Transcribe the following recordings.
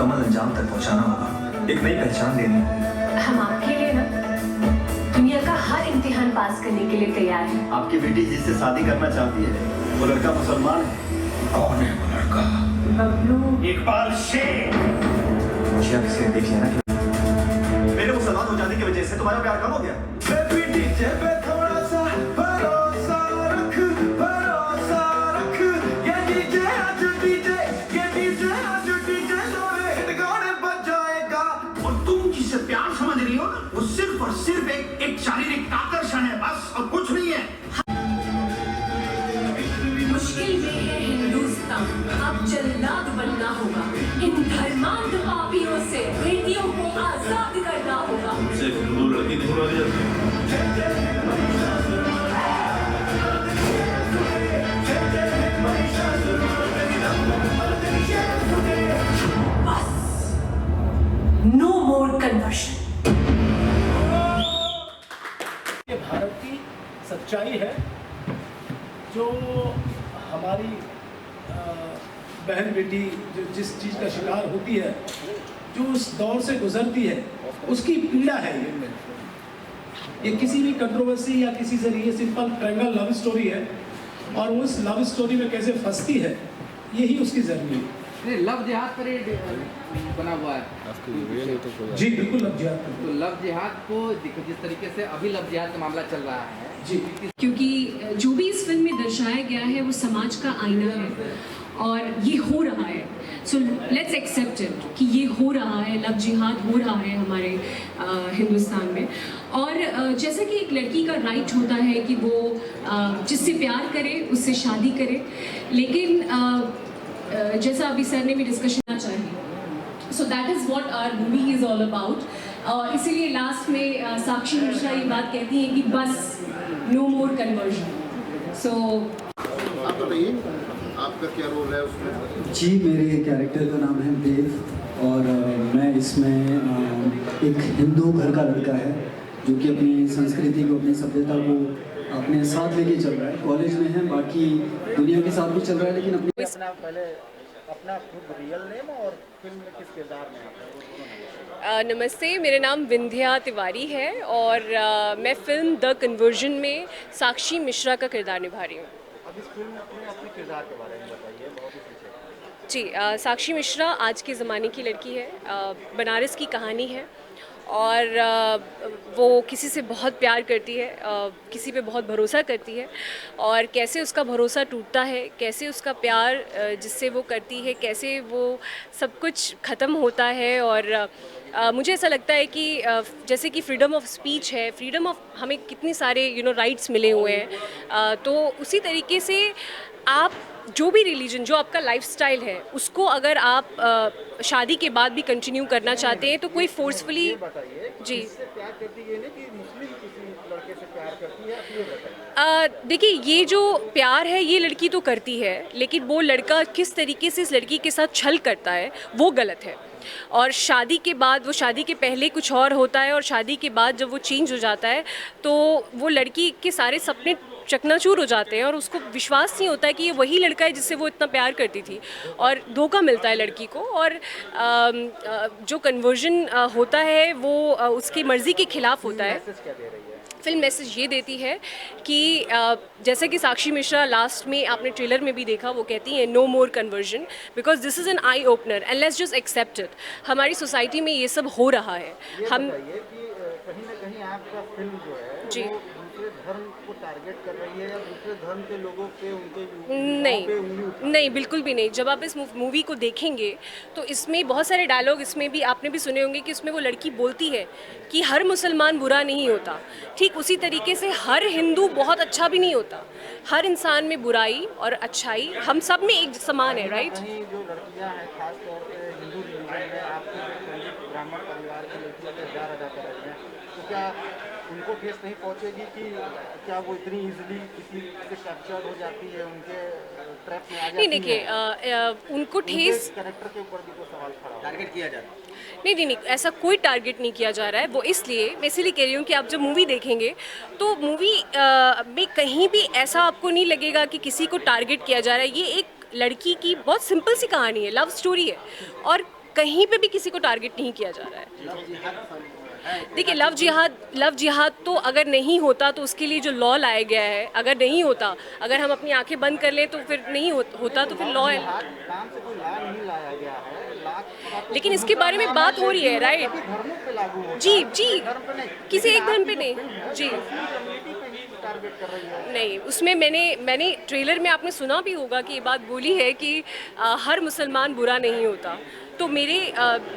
मुकम्मल अंजाम तक पहुंचाना होगा, एक नई पहचान देनी होगी। हम आपके लिए ना दुनिया का हर इम्तिहान पास करने के लिए तैयार हैं। आपकी बेटी जिससे शादी करना चाहती है वो लड़का मुसलमान है। कौन है वो लड़का? बबलू। इकबाल शेख। मुझे आप इसे देख लेना कि मेरे मुसलमान हो जाने की वजह से तुम्हारा प्यार कम हो गया। प्यार समझ रही हो वो सिर्फ और सिर्फ एक शारीरिक आकर्षण है, बस और कुछ नहीं है। मुश्किल में है हिंदुस्तान, अब जल्लाद बनना होगा। इन धर्मांध पापियों से बेटियों को आजाद करना होगा। सिर्फ हिंदू लड़की नहीं मारी जाती। नो मोर कन्वर्शन। ये भारत की सच्चाई है जो हमारी बहन बेटी जो जिस चीज़ का शिकार होती है, जो उस दौर से गुजरती है, उसकी पीड़ा है ये किसी भी कंट्रोवर्सी या किसी से ये सिंपल ट्रायंगल लव स्टोरी है और उस लव स्टोरी में कैसे फंसती है यही उसकी जर्नी है। नहीं, लव जिहाद पर ही बना हुआ है। जी बिल्कुल लव जिहाद। तो लव जिहाद को जिस तरीके से अभी लव जिहाद का मामला चल रहा है जी, क्योंकि जो भी इस फिल्म में दर्शाया गया है वो समाज का आईना है और ये हो रहा है। सो लेट्स एक्सेप्ट इट कि ये हो रहा है, लव जिहाद हो रहा है हमारे हिंदुस्तान में। और जैसा कि एक लड़की का राइट होता है कि वो जिससे प्यार करे उससे शादी करे, लेकिन जैसा अभी सर ने भी डिस्कशन चाहिए, so that is what our movie is all about. इसीलिए लास्ट में साक्षी मिश्रा ये बात कहती हैं कि बस नो मोर कन्वर्जन। सो आप बताइए आपका क्या रोल है उसमें? जी, मेरे कैरेक्टर का नाम है देव और मैं इसमें एक हिंदू घर का लड़का है जो कि अपनी संस्कृति को, अपनी सभ्यता को अपने साथ लेके चल रहा है। कॉलेज में है, बाकी दुनिया के साथ भी चल रहा है, लेकिन अपने अपना खुद रियल नेम और फिल्म में किस किरदार में आप नमस्ते, मेरा नाम विंध्या तिवारी है और मैं फिल्म द कन्वर्जन में साक्षी मिश्रा का किरदार निभा रही हूँ। अब इस फिल्म में अपने किरदार के बारे में बताइए, बहुत ही पीछे। जी, साक्षी मिश्रा आज के ज़माने की लड़की है, बनारस की कहानी है और वो किसी से बहुत प्यार करती है, किसी पे बहुत भरोसा करती है और कैसे उसका भरोसा टूटता है, कैसे उसका प्यार जिससे वो करती है, कैसे वो सब कुछ ख़त्म होता है। और मुझे ऐसा लगता है कि जैसे कि फ्रीडम ऑफ स्पीच है, फ्रीडम ऑफ हमें कितने सारे राइट्स मिले हुए हैं, तो उसी तरीके से आप जो भी रिलीजन, जो आपका लाइफस्टाइल है, उसको अगर आप शादी के बाद भी कंटिन्यू करना चाहते हैं तो कोई फोर्सफुली जी प्यार करती है ना कि मुस्लिम किसी लड़के से प्यार करती है, आप ये बताइए। देखिए, ये जो प्यार है ये लड़की तो करती है, लेकिन वो लड़का किस तरीके से इस लड़की के साथ छल करता है वो गलत है। और शादी के बाद, वो शादी के पहले कुछ और होता है और शादी के बाद जब वो चेंज हो जाता है तो वो लड़की के सारे सपने चकनाचूर हो जाते हैं और उसको विश्वास नहीं होता है कि ये वही लड़का है जिससे वो इतना प्यार करती थी, और धोखा मिलता है लड़की को। और जो कन्वर्जन होता है वो उसकी मर्ज़ी के खिलाफ होता है। फिल्म मैसेज ये देती है कि जैसे कि साक्षी मिश्रा लास्ट में आपने ट्रेलर में भी देखा, वो कहती हैं no more conversion because this is an eye opener and let's just accept it. हमारी सोसाइटी में ये सब हो रहा है। हम कहीं ना कहीं आपका फिल्म जो है जी दूसरे धर्म को टारगेट कर रही है या दूसरे धर्म के लोगों पे उनके नहीं, बिल्कुल भी नहीं। जब आप इस मूवी को देखेंगे तो इसमें बहुत सारे डायलॉग, इसमें भी आपने भी सुने होंगे कि इसमें वो लड़की बोलती है कि हर मुसलमान बुरा नहीं होता, ठीक उसी तरीके से हर हिंदू बहुत अच्छा भी नहीं होता। हर इंसान में बुराई और अच्छाई हम सब में एक समान है, राइट? जो लड़कियां हैं खास तौर पे हिंदू रिलीजन में आपके ब्राह्मण परिवार की लड़कियां किरदार अदा कर रही हैं, तो क्या उनको ठेस नहीं पहुंचेगी कि क्या वो इतनी इजीली किसी से कैप्चर हो जाती है, उनके ट्रैप में आ जाती है? नहीं, देखिए, उनको ठेस कैरेक्टर के ऊपर भी कोई सवाल खड़ा टारगेट किया जा रहा है। नहीं, ऐसा कोई टारगेट नहीं किया जा रहा है। वो इसलिए, मैं इसीलिए कह रही हूँ कि आप जब मूवी देखेंगे तो मूवी में कहीं भी ऐसा आपको नहीं लगेगा कि किसी को टारगेट किया जा रहा है। ये एक लड़की की बहुत सिंपल सी कहानी है, लव स्टोरी है और कहीं पे भी किसी को टारगेट नहीं किया जा रहा है। देखिए, लव जिहाद तो अगर नहीं होता तो उसके लिए जो लॉ लाया गया है, अगर नहीं होता, अगर हम अपनी आंखें बंद कर लें तो फिर नहीं होता, तो फिर लॉ है। नाम से कोई लॉ नहीं लाया गया है, लेकिन इसके बारे में बात हो रही है, राइट? धर्मों पे लागू होता है, जी जी, धर्म पे नहीं, किसी एक धर्म पे नहीं जी, कम्युनिटी पे ही टारगेट कर रही है। नहीं। उसमें मैंने ट्रेलर में आपने सुना भी होगा कि ये बात बोली है कि हर मुसलमान बुरा नहीं होता। तो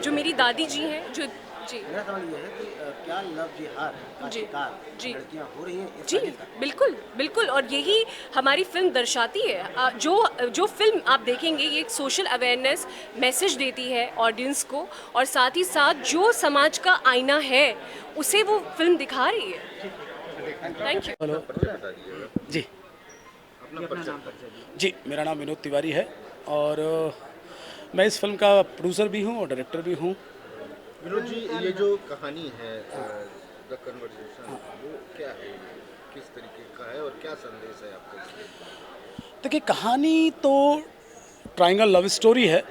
जो मेरी दादी जी हैं, जो जी मेरा सवाल ये है कि क्या लव जिहाद का जी, शिकार जी। लड़कियां हो रही हैं इस जी, साजिश का? बिल्कुल बिल्कुल, और यही हमारी फिल्म दर्शाती है। जो फिल्म आप देखेंगे, ये एक सोशल अवेयरनेस मैसेज देती है ऑडियंस को, और साथ ही साथ जो समाज का आईना है उसे वो फिल्म दिखा रही है। Thank you. हेलो जी जी, मेरा नाम विनोद तिवारी है और मैं इस फिल्म का प्रोड्यूसर भी हूँ और डायरेक्टर भी हूँ। विनोद जी, ये जो कहानी है द कन्वर्सेशन, वो क्या है, किस तरीके का है और क्या संदेश है आपका इसमें? देखिए, कहानी तो ट्रायंगल लव स्टोरी है,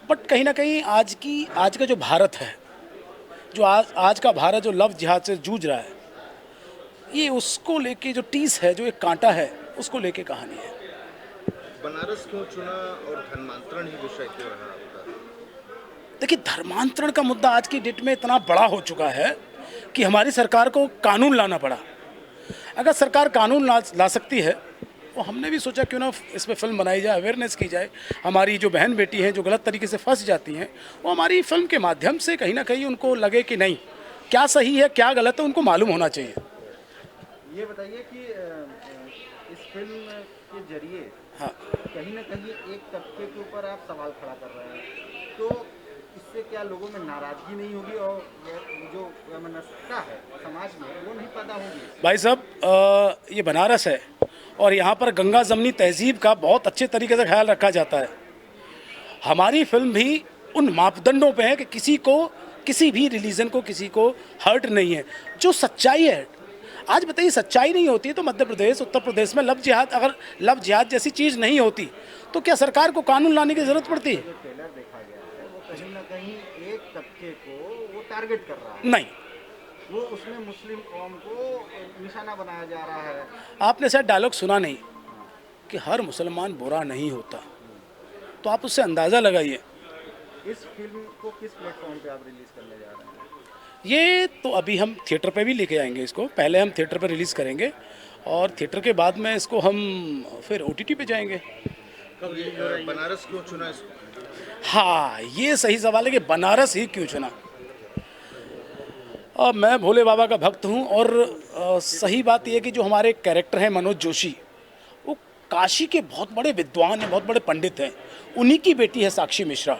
बट कहीं ना कहीं आज का जो भारत है, जो आज का भारत जो लव जिहाद से जूझ रहा है, ये उसको लेके जो टीस है, जो एक कांटा है, उसको लेके कहानी है। बनारस क्यों चुना और धर्मांतरण ही विषय क्यों रहा आपका? देखिए, धर्मांतरण का मुद्दा आज की डेट में इतना बड़ा हो चुका है कि हमारी सरकार को कानून लाना पड़ा। अगर सरकार कानून ला सकती है तो हमने भी सोचा क्यों ना इस पर फिल्म बनाई जाए, अवेयरनेस की जाए। हमारी जो बहन बेटी हैं जो गलत तरीके से फंस जाती हैं, वो हमारी फिल्म के माध्यम से कहीं ना कहीं उनको लगे कि नहीं, क्या सही है क्या गलत है, उनको मालूम होना चाहिए। ये बताइए कि इस फिल्म के जरिए हाँ, कहीं ना कहीं एक तबके के ऊपर आप सवाल खड़ा कर रहे हैं, तो इससे क्या लोगों में नाराजगी नहीं होगी और जो वैमनस्यता है समाज में वो नहीं पैदा होगी? भाई साहब, ये बनारस है और यहाँ पर गंगा जमनी तहजीब का बहुत अच्छे तरीके से ख्याल रखा जाता है। हमारी फिल्म भी उन मापदंडों पे है कि किसी को, किसी भी रिलीजन को, किसी को हर्ट नहीं है। जो सच्चाई है, आज बताइए, सच्चाई नहीं होती है तो मध्य प्रदेश, उत्तर प्रदेश में लव जिहाद जैसी चीज़ नहीं होती तो क्या सरकार को कानून लाने की ज़रूरत पड़ती? जो ट्रेलर देखा गया है वो कहीं ना कहीं एक तबके को वो टारगेट कर रहा है। नहीं, वो उसमें मुस्लिम कौम को निशाना बनाया जा रहा है। आपने शायद डायलॉग सुना नहीं कि हर मुसलमान बुरा नहीं होता, तो आप उससे अंदाज़ा लगाइए। इस फिल्म को किस प्लेटफॉर्म पे आप रिलीज करने जा रहे हैं? ये तो अभी हम थिएटर पे भी लेके आएंगे इसको। पहले हम थिएटर पे रिलीज़ करेंगे और थिएटर के बाद में इसको हम फिर OTT पे जाएंगे। बनारस क्यों चुना इसको? हाँ, ये सही सवाल है कि बनारस ही क्यों चुना। मैं भोले बाबा का भक्त हूँ और सही बात यह है कि जो हमारे कैरेक्टर हैं मनोज जोशी, वो काशी के बहुत बड़े विद्वान हैं, बहुत बड़े पंडित हैं। उन्हीं की बेटी है साक्षी मिश्रा।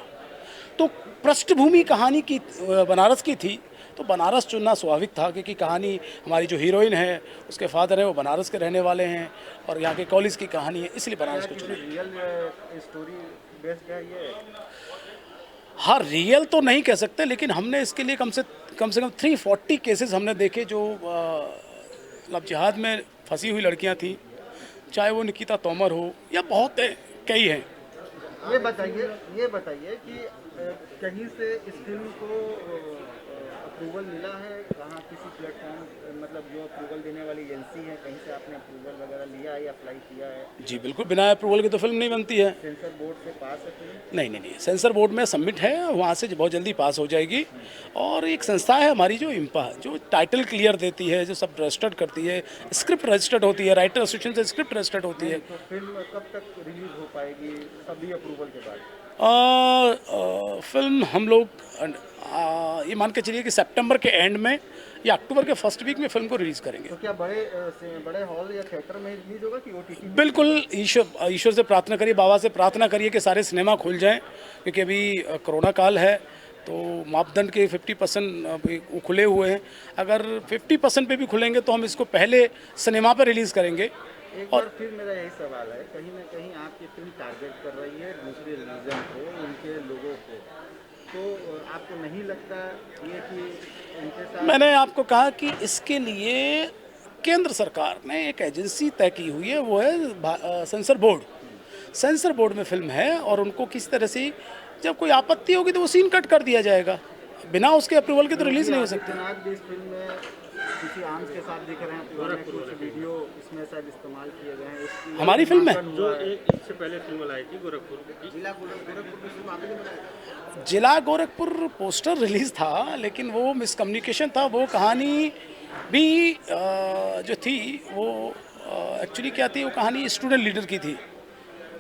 तो पृष्ठभूमि कहानी की बनारस की थी, तो बनारस चुनना स्वाभाविक था क्योंकि कहानी, हमारी जो हीरोइन है उसके फादर है वो बनारस के रहने वाले हैं और यहाँ के कॉलेज की कहानी है, इसलिए बनारस को चुना। रियल स्टोरी बेस्ड है ये? हाँ, रियल तो नहीं कह सकते, लेकिन हमने इसके लिए कम से कम 340 केसेस हमने देखे जो लव जिहाद में फंसी हुई लड़कियाँ थी, चाहे वो निकिता तोमर हो या बहुत कई हैं। ये बताइए कि कहीं से इस फिल्म को अप्रूवल मिला है? कहाँ किसी प्लेटफॉर्म, मतलब जो अप्रूवल देने वाली एजेंसी है, कहीं से आपने अप्रूवल वगैरह लिया है या अप्लाई किया है? जी बिल्कुल, बिना अप्रूवल के तो फिल्म नहीं बनती है। सेंसर बोर्ड से पास है फिल्म? नहीं, सेंसर बोर्ड में सबमिट है, वहाँ से बहुत जल्दी पास हो जाएगी। और एक संस्था है हमारी जो इम्पा, जो टाइटल क्लियर देती है, जो सब रजिस्टर्ड करती है, स्क्रिप्ट रजिस्टर्ड होती है, राइटर एसोसिएशन से स्क्रिप्ट रजिस्टर्ड होती है। तो फिल्म कब तक रिलीज हो पाएगी सभी अप्रूवल के बाद? फिल्म हम लोग ये मान के चलिए कि सितंबर के एंड में या अक्टूबर के फर्स्ट वीक में फिल्म को रिलीज़ करेंगे। तो क्या बड़े हॉल या थिएटर में रिलीज होगा कि OTT? बिल्कुल, ईश्वर से प्रार्थना करिए, बाबा से प्रार्थना करिए कि सारे सिनेमा खुल जाएं, क्योंकि अभी कोरोना काल है तो मापदंड के 50% खुले हुए हैं। अगर 50% पे भी खुलेंगे तो हम इसको पहले सिनेमा पर रिलीज़ करेंगे। एक बार फिर मेरा यही सवाल है, कहीं ना कहीं आपकी फिल्म टारगेट कर रही है दूसरे रिलीजन को, उनके लोगों को, तो आपको नहीं लगता ये कि उनके साथ? मैंने आपको कहा कि इसके लिए केंद्र सरकार ने एक एजेंसी तय की हुई है, वो है सेंसर बोर्ड। सेंसर बोर्ड में फिल्म है और उनको किस तरह से जब कोई आपत्ति होगी तो वो सीन कट कर दिया जाएगा, बिना उसके अप्रूवल के तो रिलीज नहीं हो सकते। आदित्यनाथ भी इस फिल्म में किसी आंस के साथ दिख रहे हैं, पुराने कुछ वीडियो इसमें शायद इस्तेमाल किए गए हैं। इसकी हमारी फिल्म में जो इससे पहले फिल्म लाई थी गोरखपुर की, जिला गोरखपुर की फिल्म आपने बनाई। जिला गोरखपुर पोस्टर रिलीज था, लेकिन वो मिसकम्युनिकेशन था। वो कहानी भी जो थी वो एक्चुअली क्या थी, वो कहानी स्टूडेंट लीडर की थी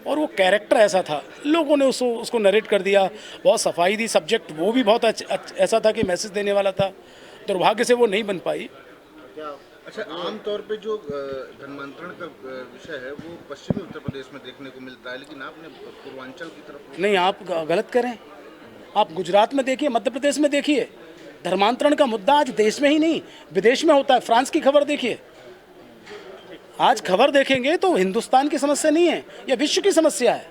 और वो कैरेक्टर ऐसा था, लोगों ने उसको नरेट कर दिया, बहुत सफाई दी। सब्जेक्ट वो भी बहुत ऐसा था कि मैसेज देने वाला था, दुर्भाग्य से वो नहीं बन पाई। अच्छा, आमतौर पे जो धर्मांतरण का विषय है वो पश्चिमी उत्तर प्रदेश में देखने को मिलता है, लेकिन आपने पूर्वांचल की तरफ नहीं, आप गलत करें। आप गुजरात में देखिए, मध्य प्रदेश में देखिए, धर्मांतरण का मुद्दा आज देश में ही नहीं विदेश में होता है। फ्रांस की खबर देखिए, आज खबर देखेंगे तो हिंदुस्तान की समस्या नहीं है, यह विश्व की समस्या है।